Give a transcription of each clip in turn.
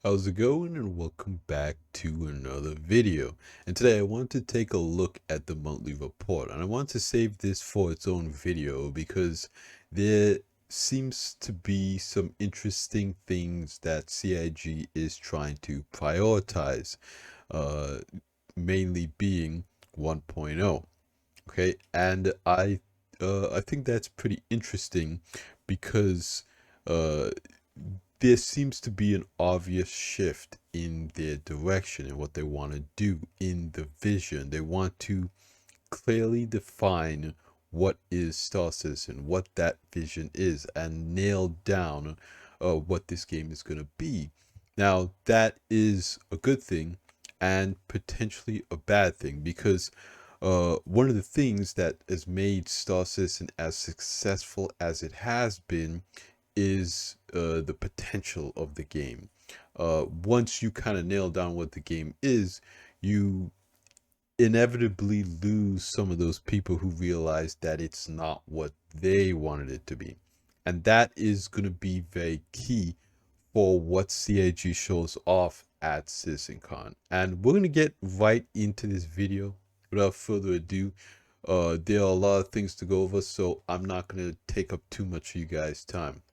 How's it going, and welcome back to another video. And today I want to take a look at the monthly report, and I want to save this for its own video because there seems to be some interesting things that CIG is trying to prioritize, uh, mainly being 1.0. Okay, and I think that's pretty interesting because uh there seems to be an obvious shift in their direction and what they want to do in the vision. They want to clearly define what is Star Citizen, what that vision is, and nail down what this game is going to be. Now, that is a good thing and potentially a bad thing because one of the things that has made Star Citizen as successful as it has been is the potential of the game. Once you kind of nail down what the game is, you inevitably lose some of those people who realize that it's not what they wanted it to be. And that is going to be very key for what CIG shows off at CitizenCon. And we're going to get right into this video without further ado. There are a lot of things to go over, so I'm not going to take up too much of you guys' time.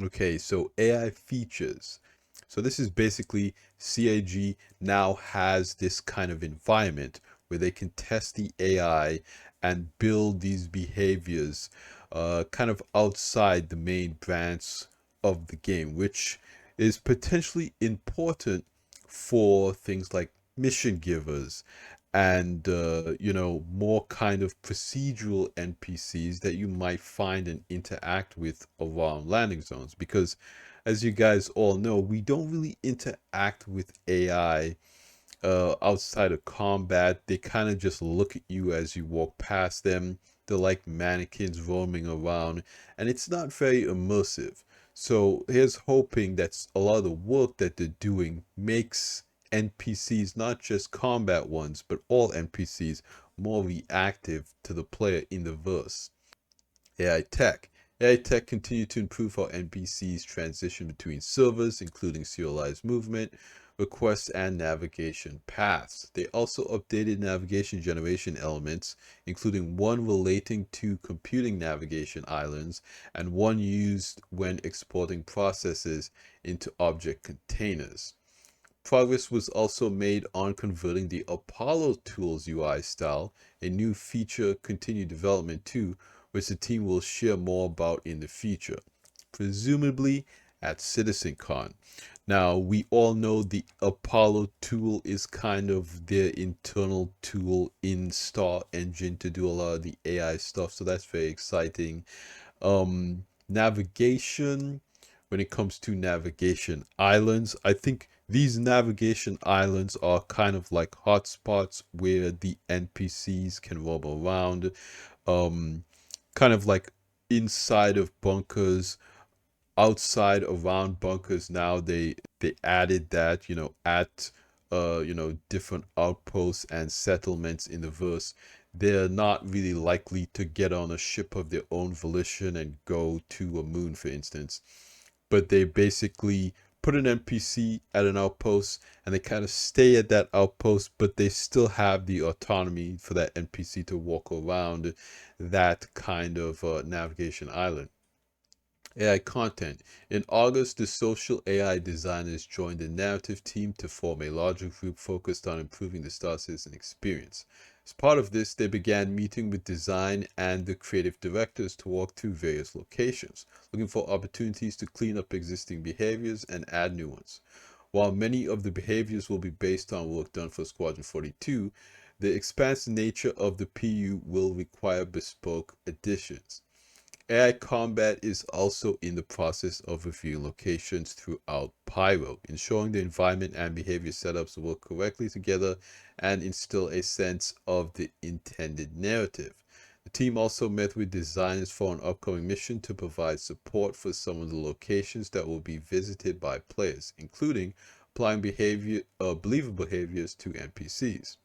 Okay, so AI features. So this is basically CIG now has this kind of environment where they can test the AI and build these behaviors kind of outside the main branch of the game, which is potentially important for things like mission givers and more kind of procedural NPCs that you might find and interact with around landing zones, because as you guys all know, we don't really interact with AI outside of combat. They kind of just look at you as you walk past them. They're like mannequins roaming around, and it's not very immersive. So here's hoping that a lot of the work that they're doing makes NPCs, not just combat ones, but all NPCs, more reactive to the player in the verse. AI tech. AI tech continue to improve how NPCs transition between servers, including serialized movement, requests, and navigation paths. They also updated navigation generation elements, including one relating to computing navigation islands and one used when exporting processes into object containers. Progress was also made on converting the Apollo Tools UI style, a new feature continued development too, which the team will share more about in the future, presumably at CitizenCon. Now, we all know the Apollo tool is kind of their internal tool in Star Engine to do a lot of the AI stuff, so that's very exciting. Navigation, when it comes to navigation islands, I think these navigation islands are kind of like hotspots where the NPCs can roam around, um, kind of like inside of bunkers, outside around bunkers. Now they added that, at different outposts and settlements in the verse, they're not really likely to get on a ship of their own volition and go to a moon, for instance, but they basically put an NPC at an outpost and they kind of stay at that outpost, but they still have the autonomy for that NPC to walk around that kind of navigation island. AI content. In August, the social AI designers joined the narrative team to form a larger group focused on improving the Star Citizen experience. As part of this, they began meeting with design and the creative directors to walk through various locations, looking for opportunities to clean up existing behaviors and add new ones. While many of the behaviors will be based on work done for Squadron 42, the expansive nature of the PU will require bespoke additions. AI combat is also in the process of reviewing locations throughout Pyro, ensuring the environment and behavior setups work correctly together and instill a sense of the intended narrative. The team also met with designers for an upcoming mission to provide support for some of the locations that will be visited by players, including applying believable behaviors to NPCs.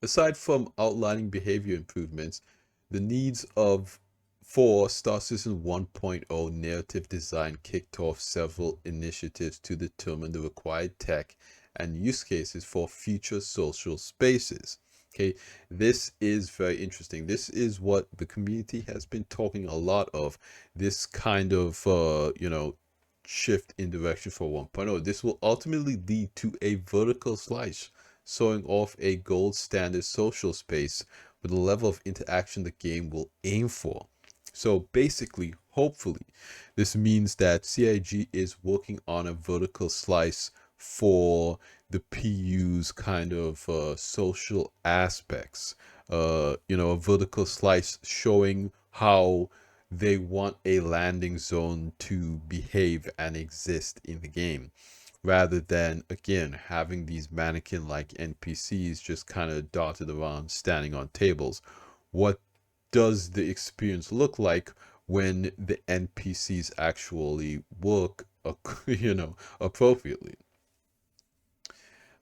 Aside from outlining behavior improvements, the needs of For Star Citizen 1.0, narrative design kicked off several initiatives to determine the required tech and use cases for future social spaces. Okay, this is very interesting. This is what the community has been talking a lot of. This kind of, shift in direction for 1.0. This will ultimately lead to a vertical slice, showing off a gold standard social space with the level of interaction the game will aim for. So basically, hopefully, this means that CIG is working on a vertical slice for the PU's kind of social aspects. A vertical slice showing how they want a landing zone to behave and exist in the game, rather than, again, having these mannequin-like NPCs just kind of dotted around standing on tables. What does the experience look like when the NPCs actually work, appropriately?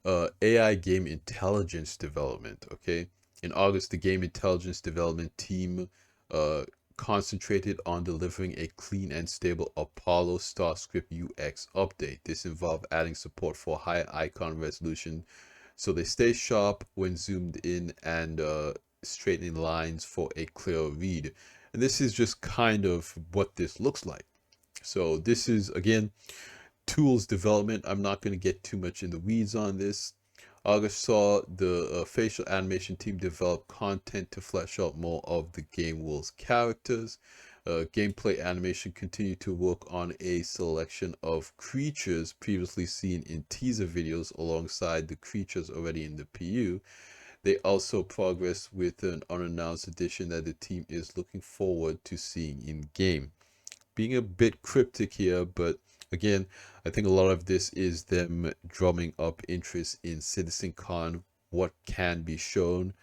AI game intelligence development. Okay, in August, the game intelligence development team uh, concentrated on delivering a clean and stable Apollo Starscript UX update. This involved adding support for higher icon resolution, so they stay sharp when zoomed in, and straightening lines for a clearer read. And this is just kind of what this looks like. So this is, again, tools development. I'm not going to get too much in the weeds on this. August saw the facial animation team develop content to flesh out more of the game world's characters. Gameplay animation continued to work on a selection of creatures previously seen in teaser videos alongside the creatures already in the PU. They also progressed with an unannounced addition that the team is looking forward to seeing in game. Being a bit cryptic here, but again, I think a lot of this is them drumming up interest in CitizenCon, what can be shown.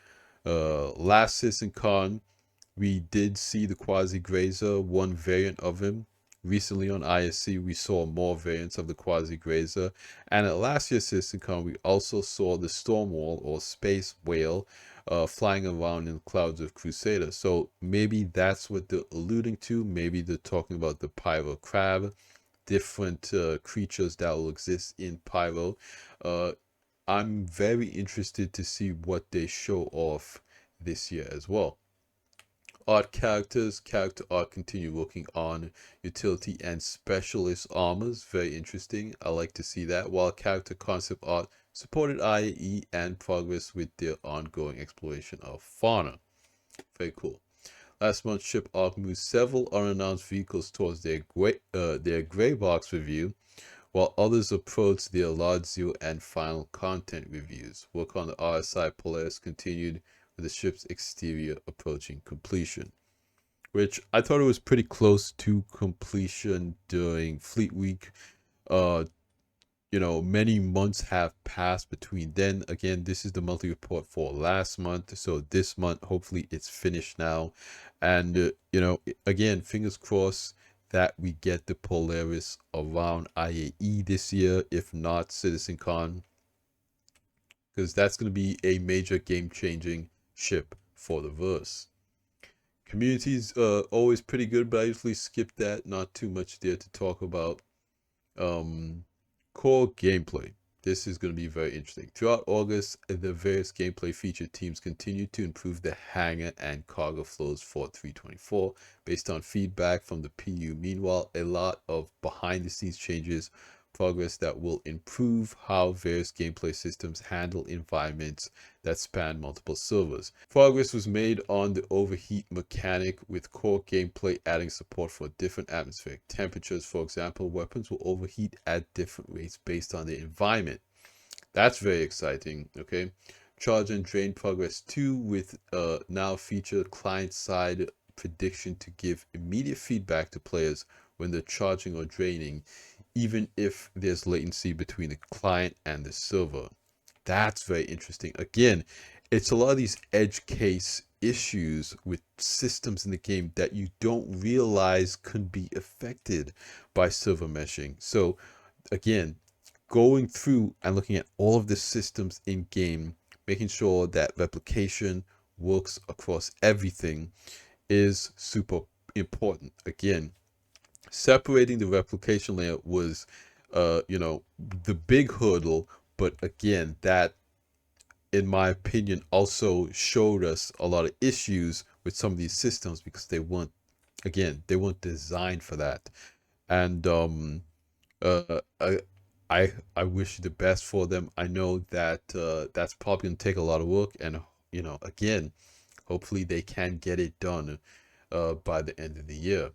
Last CitizenCon, we did see the Quasi-Grazer, one variant of him. Recently on ISC, we saw more variants of the Quasi-Grazer. And at last year's CitizenCon, we also saw the Stormwall or Space Whale flying around in clouds of Crusader. So maybe that's what they're alluding to. Maybe they're talking about the Pyro Crab, different creatures that will exist in Pyro. I'm very interested to see what they show off this year as well. Art characters, character art continue working on utility and specialist armors. Very interesting. I like to see that. While character concept art supported IAE and progress with their ongoing exploration of fauna. Very cool. Last month, Ship Arc moved several unannounced vehicles towards their gray box review, while others approached their large zero and final content reviews. Work on the RSI Polaris continued with the ship's exterior approaching completion, which I thought it was pretty close to completion during Fleet Week. Many months have passed between then. Again, this is the monthly report for last month, so this month hopefully it's finished now. And again, fingers crossed that we get the Polaris around IAE this year, if not CitizenCon, because that's going to be a major game-changing ship for the verse. Community's always pretty good, but I usually skip that. Not too much there to talk about. Core gameplay. This is going to be very interesting. Throughout August, the various gameplay feature teams continued to improve the hangar and cargo flows for 324 based on feedback from the PU. Meanwhile, a lot of behind-the-scenes changes progress that will improve how various gameplay systems handle environments that span multiple servers. Progress was made on the overheat mechanic, with core gameplay adding support for different atmospheric temperatures. For example, weapons will overheat at different rates based on the environment. That's very exciting. Okay, charge and drain progress too, with now featured client-side prediction to give immediate feedback to players when they're charging or draining, even if there's latency between the client and the server. That's very interesting. Again, it's a lot of these edge case issues with systems in the game that you don't realize could be affected by server meshing. So again, going through and looking at all of the systems in game, making sure that replication works across everything is super important. Again, separating the replication layer was, the big hurdle. But again, that, in my opinion, also showed us a lot of issues with some of these systems because they weren't designed for that. And uh, I, I wish the best for them. I know that that's probably gonna take a lot of work, and again, hopefully they can get it done by the end of the year.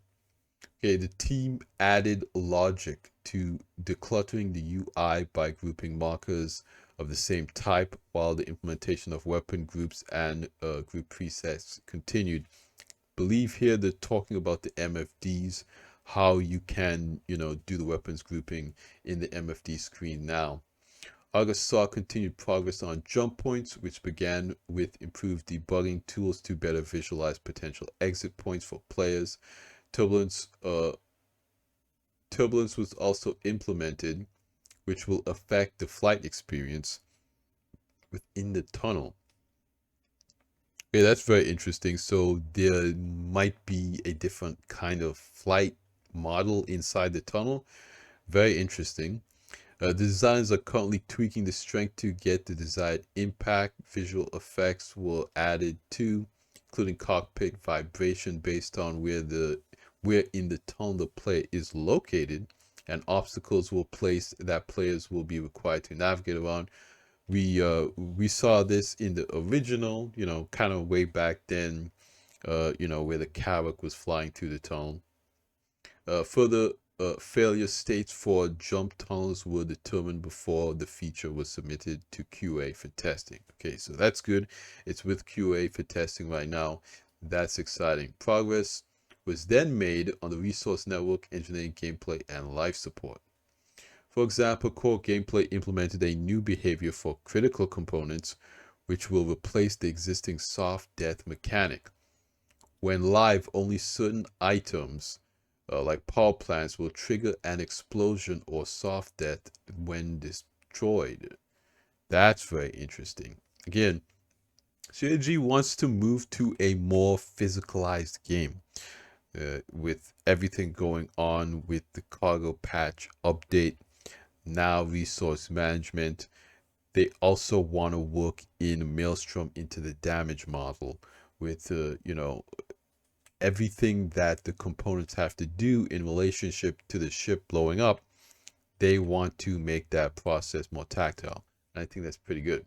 Okay, the team added logic to decluttering the UI by grouping markers of the same type, while the implementation of weapon groups and group presets continued. Believe here they're talking about the MFDs, how you can, do the weapons grouping in the MFD screen now. August saw continued progress on jump points, which began with improved debugging tools to better visualize potential exit points for players. Turbulence was also implemented, which will affect the flight experience within the tunnel. Okay, that's very interesting. So there might be a different kind of flight model inside the tunnel. Very interesting. The designers are currently tweaking the strength to get the desired impact. Visual effects were added too, including cockpit vibration based on where in the tunnel the player is located, and obstacles will place that players will be required to navigate around. We saw this in the original, kind of way back then, where the Kavak was flying through the tunnel. Further failure states for jump tunnels were determined before the feature was submitted to QA for testing. Okay, so that's good. It's with QA for testing right now. That's exciting. Progress was then made on the resource network, engineering, gameplay, and life support. For example, core gameplay implemented a new behavior for critical components, which will replace the existing soft death mechanic. When live, only certain items, like power plants, will trigger an explosion or soft death when destroyed. That's very interesting. Again, CIG wants to move to a more physicalized game. With everything going on with the cargo patch update, now resource management, they also want to work in Maelstrom into the damage model with, everything that the components have to do in relationship to the ship blowing up. They want to make that process more tactile. And I think that's pretty good.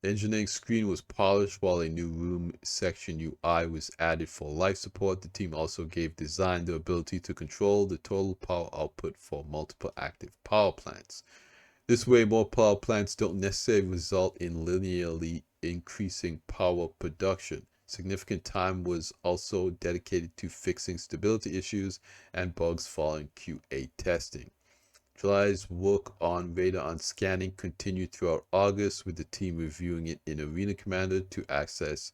The engineering screen was polished while a new room section UI was added for life support. The team also gave design the ability to control the total power output for multiple active power plants. This way, more power plants don't necessarily result in linearly increasing power production. Significant time was also dedicated to fixing stability issues and bugs following QA testing. July's work on radar scanning continued throughout August, with the team reviewing it in Arena Commander to assess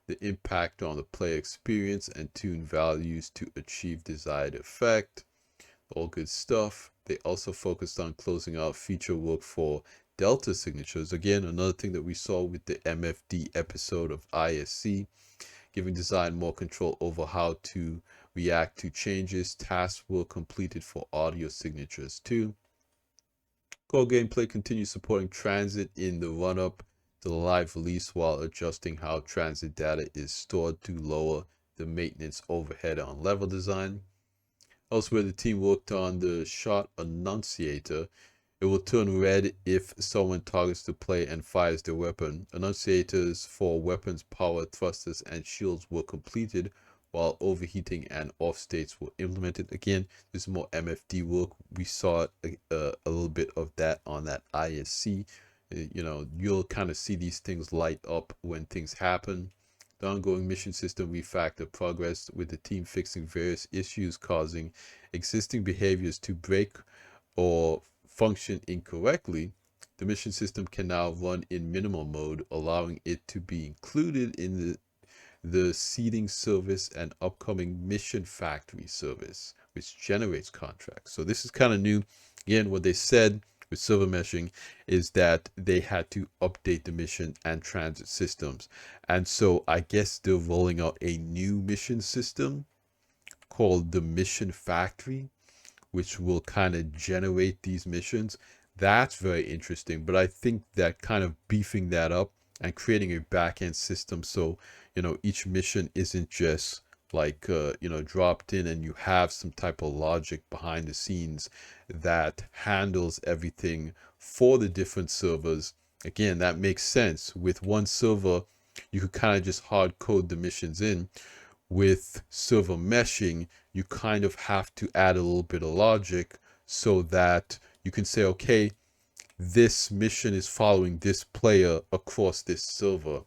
the impact on the player experience and tune values to achieve desired effect. All good stuff. They also focused on closing out feature work for Delta signatures. Again, another thing that we saw with the MFD episode of aUEC, giving design more control over how to react to changes. Tasks were completed for audio signatures too. Core gameplay continues supporting transit in the run-up to the live release while adjusting how transit data is stored to lower the maintenance overhead on level design. Elsewhere, the team worked on the shot annunciator. It will turn red if someone targets the player and fires their weapon. Annunciators for weapons, power, thrusters, and shields were completed, while overheating and off states were implemented. Again, this is more MFD work. We saw a little bit of that on that aUEC. You'll kind of see these things light up when things happen. The ongoing mission system refactor progress, with the team fixing various issues causing existing behaviors to break or function incorrectly. The mission system can now run in minimal mode, allowing it to be included in the seeding service and upcoming mission factory service, which generates contracts. So this is kind of new. Again, what they said with server meshing is that they had to update the mission and transit systems. And so I guess they're rolling out a new mission system called the Mission Factory, which will kind of generate these missions. That's very interesting. But I think that kind of beefing that up and creating a back-end system so, each mission isn't just like, dropped in, and you have some type of logic behind the scenes that handles everything for the different servers. Again, that makes sense. With one server, you could kind of just hard code the missions in. With server meshing, you kind of have to add a little bit of logic so that you can say, okay, this mission is following this player across this server.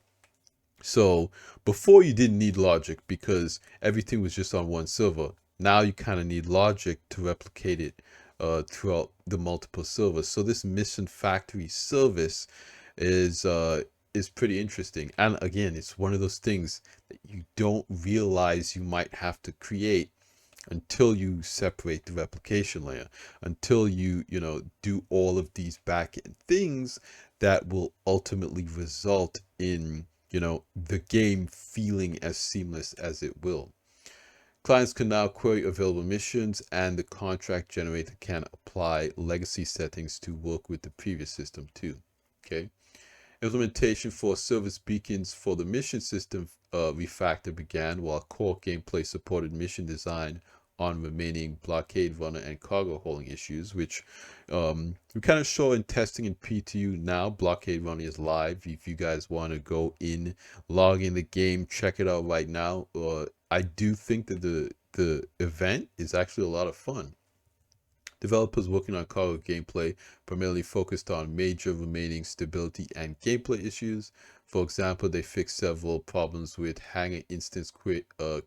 So before you didn't need logic because everything was just on one server. Now you kind of need logic to replicate it throughout the multiple servers. So this Mission Factory service is pretty interesting. And again, it's one of those things that you don't realize you might have to create until you separate the replication layer, until you do all of these back-end things that will ultimately result in the game feeling as seamless as it will. Clients can now query available missions, and the contract generator can apply legacy settings to work with the previous system too. Okay. Implementation for service beacons for the mission system refactor began, while core gameplay supported mission design on remaining blockade runner and cargo hauling issues, which we kind of show in testing in PTU now. Blockade runner is live. If you guys want to go in, log in the game, check it out right now. I do think that the event is actually a lot of fun. Developers working on cargo gameplay primarily focused on major remaining stability and gameplay issues. For example, they fixed several problems with hangar instance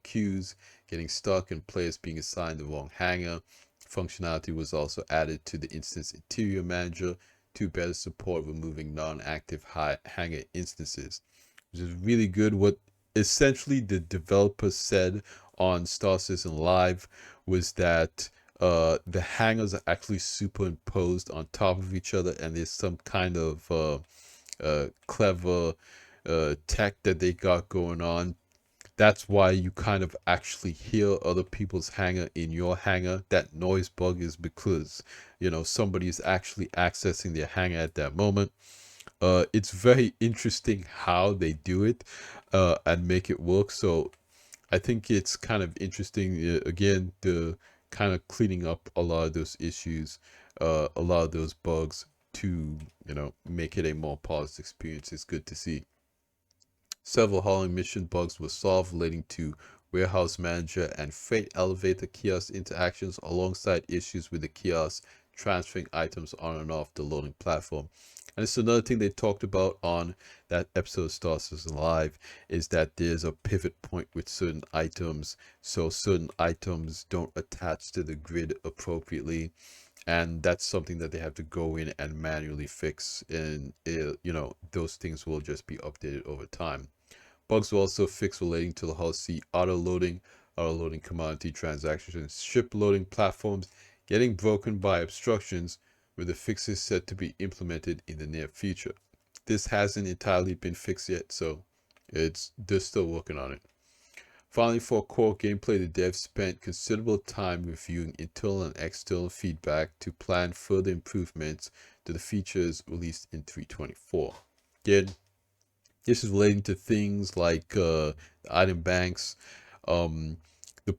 queues getting stuck and players being assigned the wrong hangar. Functionality was also added to the instance interior manager to better support removing non-active hangar instances, which is really good. What essentially the developers said on Star Citizen Live was that the hangars are actually superimposed on top of each other, and there's some kind of clever tech that they got going on. That's why you kind of actually hear other people's hangar in your hangar. That noise bug is because somebody is actually accessing their hangar at that moment. It's very interesting how they do it and make it work. So I think it's kind of interesting, again, the kind of cleaning up a lot of those issues, a lot of those bugs to, make it a more positive experience. It's good to see. Several hauling mission bugs were solved relating to warehouse manager and freight elevator kiosk interactions, alongside issues with the kiosk transferring items on and off the loading platform. And it's another thing they talked about on that episode of Star Citizen Live, is that there's a pivot point with certain items, so certain items don't attach to the grid appropriately, and that's something that they have to go in and manually fix, and those things will just be updated over time. Bugs were also fixed relating to the Hull C auto loading commodity transactions, and ship loading platforms getting broken by obstructions, with the fixes set to be implemented in the near future. This hasn't entirely been fixed yet, so they're still working on it. Finally, for core gameplay, the devs spent considerable time reviewing internal and external feedback to plan further improvements to the features released in 3.24. Again, this is relating to things like item banks. The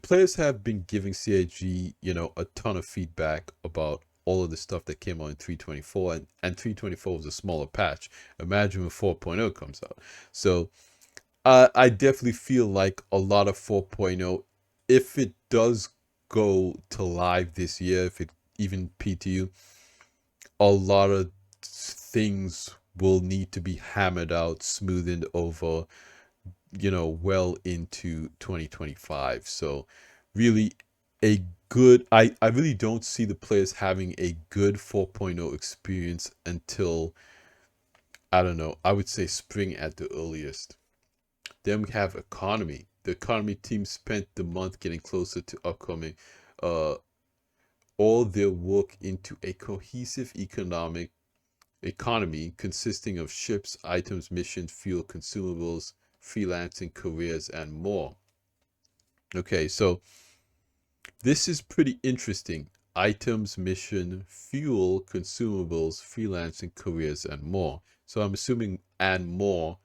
players have been giving CIG, a ton of feedback about all of the stuff that came out in 3.24, and 3.24 was a smaller patch. Imagine when 4.0 comes out. So I definitely feel like a lot of 4.0, if it does go to live this year, if it even PTU, a lot of things will need to be hammered out, smoothed over, well into 2025. So really I really don't see the players having a good 4.0 experience until, I don't know, I would say spring at the earliest. Then we have economy. The economy team spent the month getting closer to upcoming all their work into a cohesive economy consisting of ships, items, missions, fuel, consumables, freelancing, careers, and more. Okay, so this is pretty interesting. Items, mission, fuel, consumables, freelancing, careers, and more. So I'm assuming and more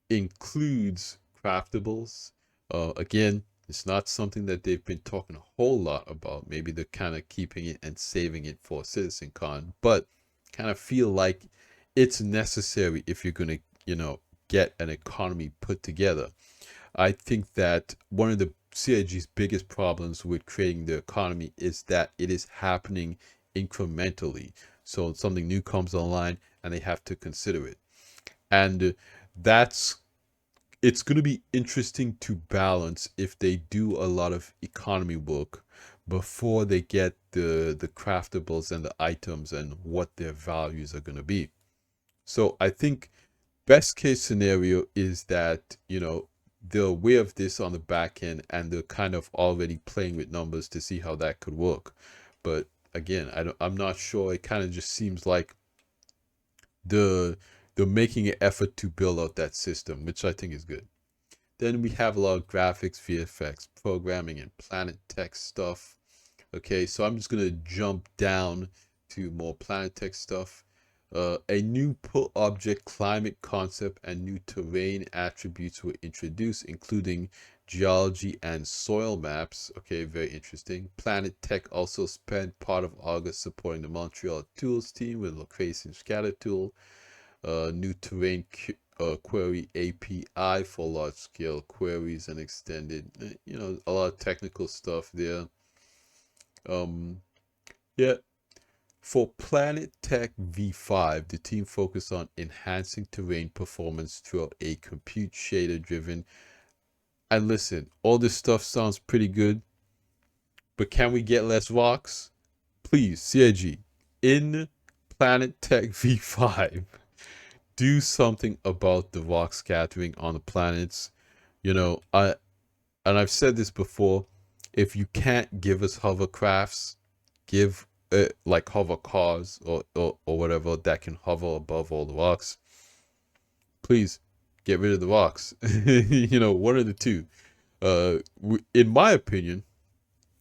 includes craftables. Again, it's not something that they've been talking a whole lot about. Maybe they're kind of keeping it and saving it for CitizenCon, but kind of feel like it's necessary if you're going to, get an economy put together. I think that one of the CIG's biggest problems with creating the economy is that it is happening incrementally. So something new comes online and they have to consider it. And that's it's going to be interesting to balance if they do a lot of economy work before they get the craftables and the items and what their values are going to be. So I think best case scenario is that, they're aware of this on the back end and they're kind of already playing with numbers to see how that could work. But again, I'm not sure. It kind of just seems like the they're making an effort to build out that system, which I think is good. Then we have a lot of graphics, VFX, programming, and planet tech stuff. Okay, so I'm just gonna jump down to more planet tech stuff. A new pull object climate concept and new terrain attributes were introduced, including geology and soil maps. Okay, very interesting. Planet Tech also spent part of August supporting the Montreal Tools team with location scatter tool, new terrain query API for large scale queries and extended, a lot of technical stuff there. Yeah, for Planet Tech V5, the team focused on enhancing terrain performance through a compute shader driven. And listen, all this stuff sounds pretty good, but can we get less rocks? Please, CIG, in Planet Tech V5, do something about the rock scattering on the planets. And I've said this before, if you can't give us hovercrafts, give like hover cars or whatever that can hover above all the rocks. Please get rid of the rocks. One of the two. In my opinion,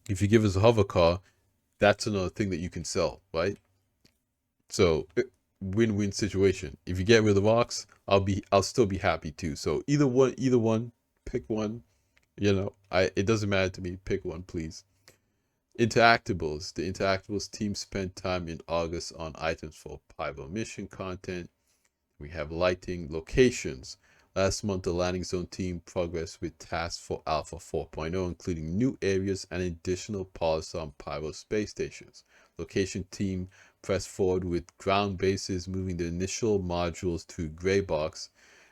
if you give us a hover car, that's another thing that you can sell, right? So win-win situation. If you get rid of the rocks, I'll still be happy too. So either one, pick one. It doesn't matter to me. Pick one, please. Interactables. The Interactables team spent time in August on items for Pyro mission content. We have lighting locations. Last month, the landing zone team progressed with tasks for Alpha 4.0, including new areas and additional polish on Pyro space stations. Location team pressed forward with ground bases, moving the initial modules to gray box.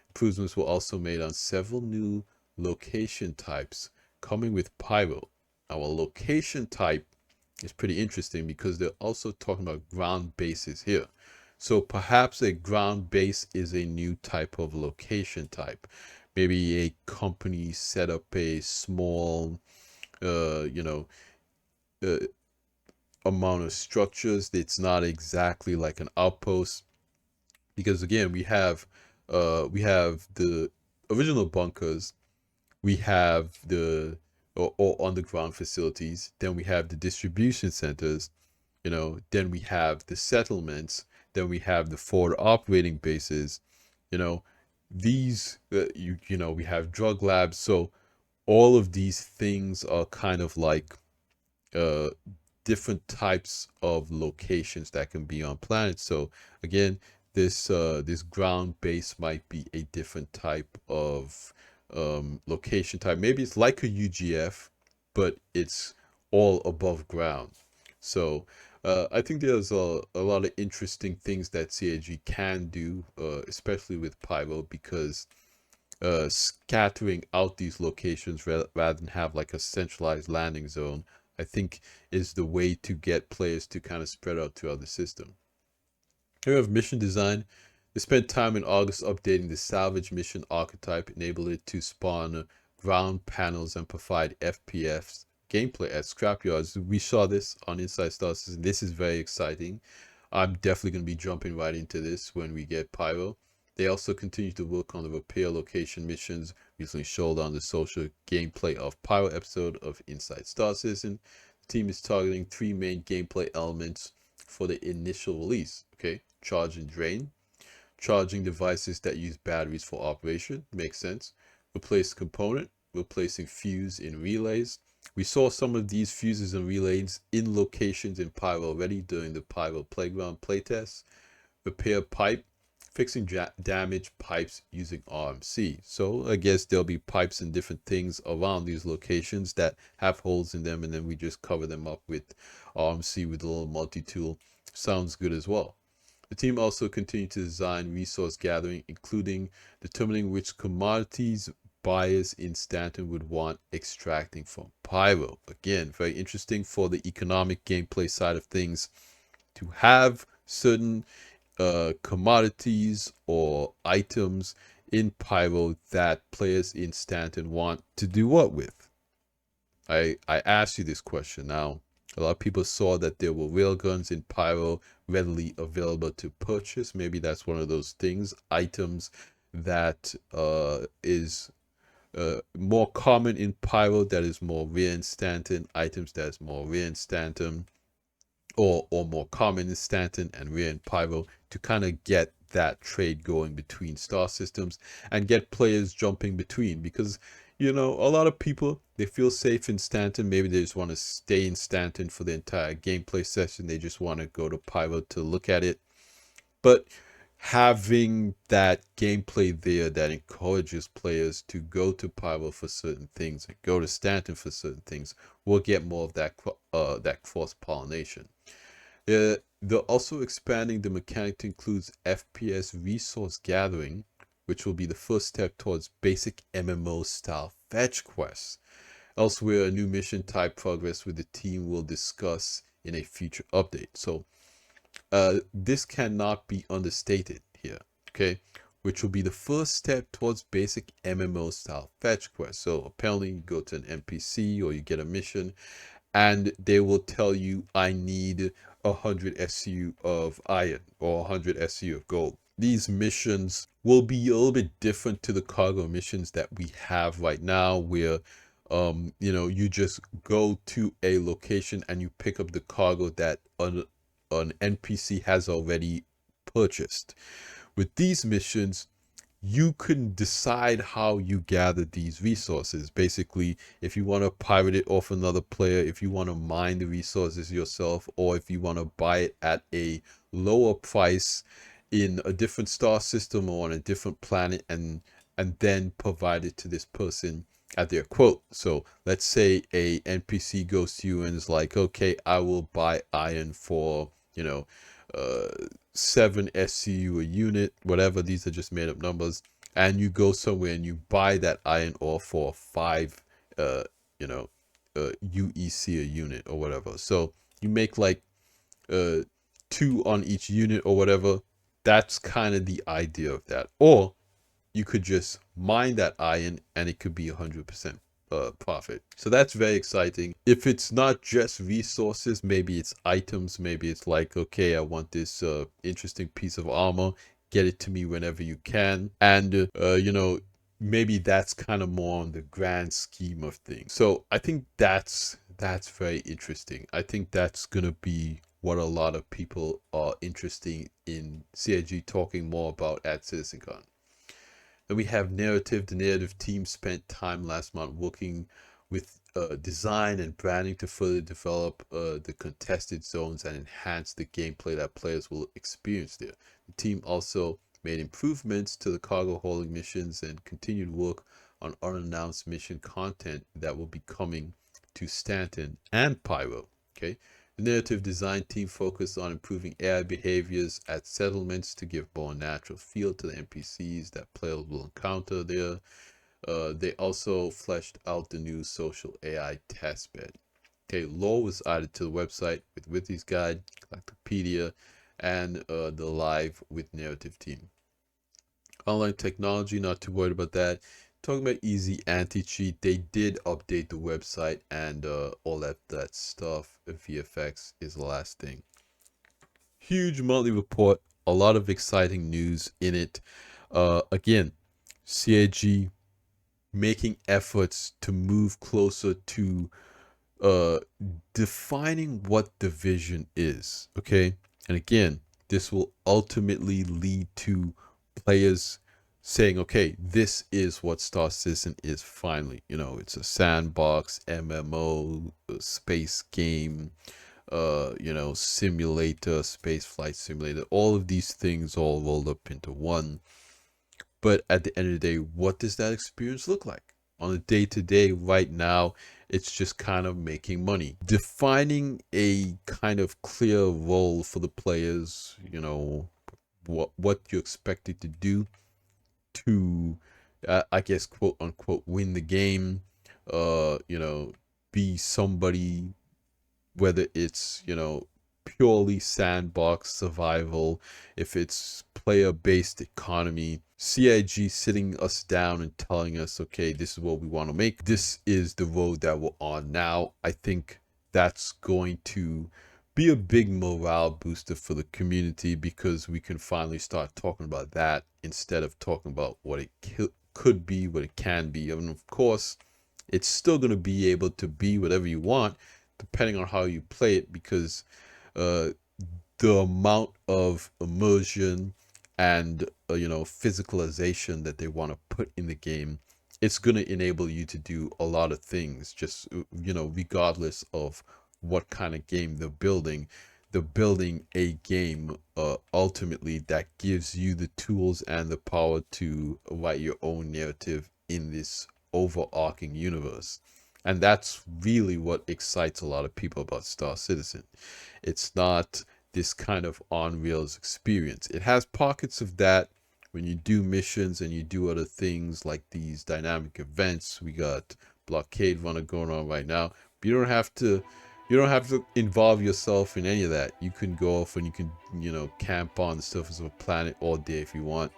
Improvements were also made on several new location types coming with Pyro. Our location type is pretty interesting because they're also talking about ground bases here. So perhaps a ground base is a new type of location type. Maybe a company set up a small, uh, amount of structures. It's not exactly like an outpost because again, we have the original bunkers, we have the or underground facilities, then we have the distribution centers, then we have the settlements, then we have the forward operating bases, you know, these we have drug labs. So all of these things are kind of like uh different types of locations that can be on planets. So again, this ground base might be a different type of location type. Maybe it's like a UGF, but it's all above ground. So I think there's a lot of interesting things that CAG can do, especially with Pyro, because scattering out these locations rather than have like a centralized landing zone, I think is the way to get players to kind of spread out throughout the system. Here we have mission design. They spent time in August updating the salvage mission archetype, enable it to spawn ground panels and provide FPS gameplay at scrapyards. We saw this on Inside Star Citizen. This is very exciting. I'm definitely going to be jumping right into this when we get Pyro. They also continue to work on the repair location missions, recently showed on the social gameplay of Pyro episode of Inside Star Citizen. The team is targeting 3 main gameplay elements for the initial release. Okay, charge and drain. Charging devices that use batteries for operation, makes sense. Replace component, replacing fuse in relays. We saw some of these fuses and relays in locations in Pyro already during the Pyro Playground playtest. Repair pipe, fixing damaged pipes using RMC. So I guess there'll be pipes and different things around these locations that have holes in them, and then we just cover them up with RMC with a little multi-tool. Sounds good as well. The team also continued to design resource gathering, including determining which commodities buyers in Stanton would want extracting from Pyro. Again, very interesting for the economic gameplay side of things to have certain commodities or items in Pyro that players in Stanton want to do what with. I asked you this question. Now, a lot of people saw that there were railguns in Pyro readily available to purchase. Maybe that's one of those things, items that is more common in Pyro, that is more rare in Stanton, items that is more rare in Stanton, or more common in Stanton and rare in Pyro, to kind of get that trade going between star systems and get players jumping between, because you know, a lot of people, they feel safe in Stanton. Maybe they just want to stay in Stanton for the entire gameplay session. They just want to go to Pyro to look at it. But having that gameplay there that encourages players to go to Pyro for certain things and go to Stanton for certain things will get more of that cross-pollination. They're also expanding the mechanic to include FPS resource gathering, which will be the first step towards basic MMO style fetch quests. Elsewhere, a new mission type progress with the team will discuss in a future update. So this cannot be understated here, okay? Which will be the first step towards basic MMO style fetch quests. So apparently you go to an NPC or you get a mission and they will tell you, I need 100 SU of iron or 100 SU of gold. These missions will be a little bit different to the cargo missions that we have right now, where you know, you just go to a location and you pick up the cargo that an NPC has already purchased. With these missions, you can decide how you gather these resources. Basically, if you want to pirate it off another player, if you want to mine the resources yourself, or if you want to buy it at a lower price in a different star system or on a different planet, and then provide it to this person at their quote. So let's say a NPC goes to you and is like, okay, I will buy iron for, you know, 7 SCU a unit, whatever. These are just made up numbers. And you go somewhere and you buy that iron ore for 5 you know, UEC a unit or whatever. So you make like 2 on each unit or whatever. That's kind of the idea of that. Or you could just mine that iron and it could be 100% profit. So that's very exciting. If it's not just resources, maybe it's items, maybe it's like, okay, I want this interesting piece of armor, get it to me whenever you can. And you know, maybe that's kind of more on the grand scheme of things. So I think that's very interesting. I think that's gonna be what a lot of people are interested in CIG talking more about at CitizenCon. Then we have narrative. The narrative team spent time last month working with design and branding to further develop the contested zones and enhance the gameplay that players will experience there. The team also made improvements to the cargo hauling missions and continued work on unannounced mission content that will be coming to Stanton and Pyro. Okay. The narrative design team focused on improving AI behaviors at settlements to give more natural feel to the NPCs that players will encounter there. They also fleshed out the new social AI testbed. Okay, lore was added to the website with Withy's Guide, Galactopedia, and the live with narrative team. Online technology, not too worried about that. Talking about easy anti-cheat, they did update the website and all that stuff. VFX is the last thing. Huge monthly report, a lot of exciting news in it. Again, CAG making efforts to move closer to uh defining what the vision is. Okay, and again, this will ultimately lead to players saying, okay, this is what Star Citizen is finally. It's a sandbox MMO, space game, simulator, space flight simulator, all of these things all rolled up into one. But at the end of the day, what does that experience look like? On a day to day, right now, it's just kind of making money. Defining a kind of clear role for the players, what you're expected to do to, I guess, quote unquote, win the game, be somebody, whether it's, purely sandbox survival, if it's player-based economy. CIG sitting us down and telling us, okay, this is what we want to make. This is the road that we're on now. I think that's going to be a big morale booster for the community, because we can finally start talking about that instead of talking about what it could be, what it can be. And of course, it's still going to be able to be whatever you want, depending on how you play it, because uh, the amount of immersion and physicalization that they want to put in the game, it's going to enable you to do a lot of things, just regardless of what kind of game they're building a game ultimately that gives you the tools and the power to write your own narrative in this overarching universe. And that's really what excites a lot of people about Star Citizen. It's not this kind of on rails experience. It has pockets of that when you do missions and you do other things like these dynamic events. We got Blockade Runner going on right now. But you don't have to involve yourself in any of that. You can go off and you can, camp on the surface of a planet all day if you want.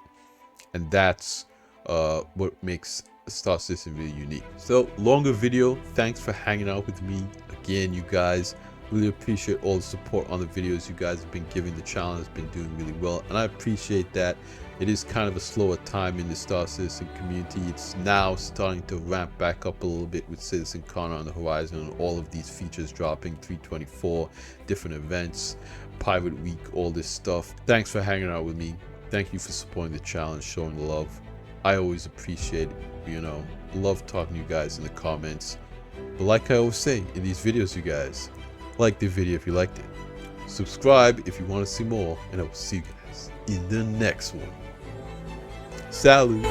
And that's what makes Star Citizen really unique. So, longer video. Thanks for hanging out with me again, you guys. Really appreciate all the support on the videos you guys have been giving. The channel has been doing really well, and I appreciate that. It is kind of a slower time in the Star Citizen community. It's now starting to ramp back up a little bit with Citizen Con on the horizon and all of these features dropping, 324, different events, Pirate Week, all this stuff. Thanks for hanging out with me. Thank you for supporting the channel and showing the love. I always appreciate it, love talking to you guys in the comments. But like I always say in these videos, you guys, like the video if you liked it, subscribe if you want to see more, and I will see you guys in the next one. Salute.